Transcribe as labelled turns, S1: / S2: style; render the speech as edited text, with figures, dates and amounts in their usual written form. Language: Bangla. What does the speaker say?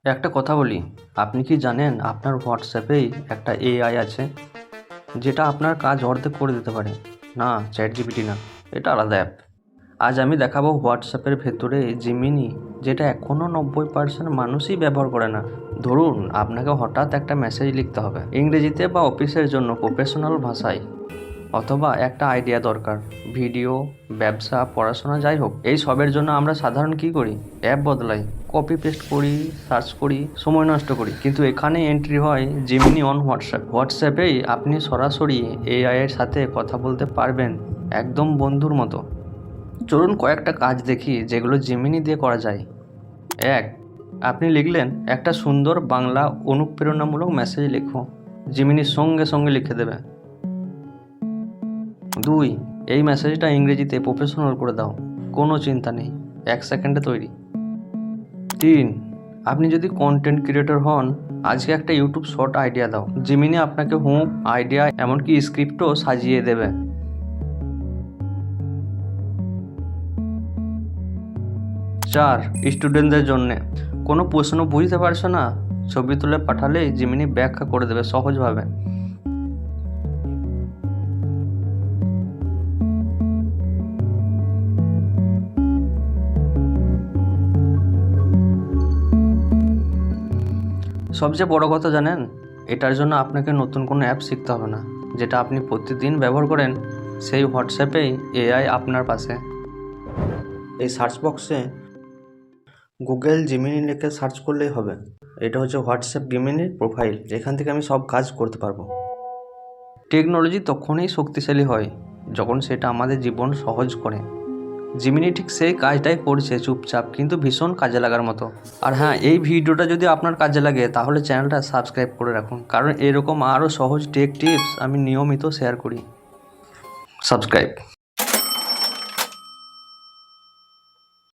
S1: একটা কথা বলি, আপনি কি জানেন আপনার হোয়াটসঅ্যাপেই একটা এআই আছে যেটা আপনার কাজ অর্ধেক করে দিতে পারে? না, চ্যাট জিপিটি না, এটা আলাদা অ্যাপ। আজ আমি দেখাবো হোয়াটসঅ্যাপের ভেতরে জিমিনি, যেটা এখনও 90% মানুষই ব্যবহার করে না। ধরুন আপনাকে হঠাৎ একটা মেসেজ লিখতে হবে ইংরেজিতে বা অফিসের জন্য প্রফেশনাল ভাষায়, অথবা একটা আইডিয়া দরকার, ভিডিও, ব্যবসা, পড়াশোনা, যাই হোক। এই সবের জন্য আমরা সাধারণ কি করি? অ্যাপ বদলাই, কপি পেস্ট করি, সার্চ করি, সময় নষ্ট করি। কিন্তু এখানে এন্ট্রি হয় জিমিনি অন হোয়াটসঅ্যাপেই আপনি সরাসরি এআই এর সাথে কথা বলতে পারবেন, একদম বন্ধুর মতো। চলুন কয়েকটা কাজ দেখি যেগুলো জিমিনি দিয়ে করা যায়। 1. আপনি লিখলেন একটা সুন্দর বাংলা অনুপ্রেরণামূলক মেসেজ লেখো, জিমিনি সঙ্গে সঙ্গে লিখে দেবে। 2. এই মেসেজটা ইংরেজিতে প্রফেশনাল করে দাও, কোনো চিন্তা নেই, 1 সেকেন্ডে তৈরি। 3. আপনি যদি কন্টেন্ট ক্রিয়েটর হন, আজকে একটা ইউটিউব শর্ট আইডিয়া দাও, জিমিনি আপনাকে হুক, আইডিয়া, এমনকি স্ক্রিপ্টও সাজিয়ে দেবে। 4. স্টুডেন্টদের জন্যে, কোনো প্রশ্ন বুঝতে পারছো না, ছবি তুলে পাঠালেই জিমিনি ব্যাখ্যা করে দেবে সহজভাবে। 'সবচেয়ে বড় কথা জানেন, এটার জন্য আপনাকে নতুন কোনো অ্যাপ শিখতে হবে না। যেটা আপনি প্রতিদিন ব্যবহার করেন, সেই হোয়াটসঅ্যাপেই এআই আপনার পাশে। এই সার্চ বক্সে গুগল জিমিনি লিখে সার্চ করলেই হবে। এটা হচ্ছে হোয়াটসঅ্যাপ জিমিনির প্রোফাইল, এখান থেকে আমি সব কাজ করতে পারবো। টেকনোলজি তখনই শক্তিশালী হয় যখন সেটা আমাদের জীবন সহজ করে। জিমিনি ঠিক সেই কাজটাই করছে, চুপচাপ কিন্তু ভীষণ কাজে লাগার মতো। আর হ্যাঁ, এই ভিডিওটা যদি আপনার কাজে লাগে তাহলে চ্যানেলটা সাবস্ক্রাইব করে রাখুন, কারণ এরকম আরও সহজ টেক টিপস আমি নিয়মিত শেয়ার করি। সাবস্ক্রাইব।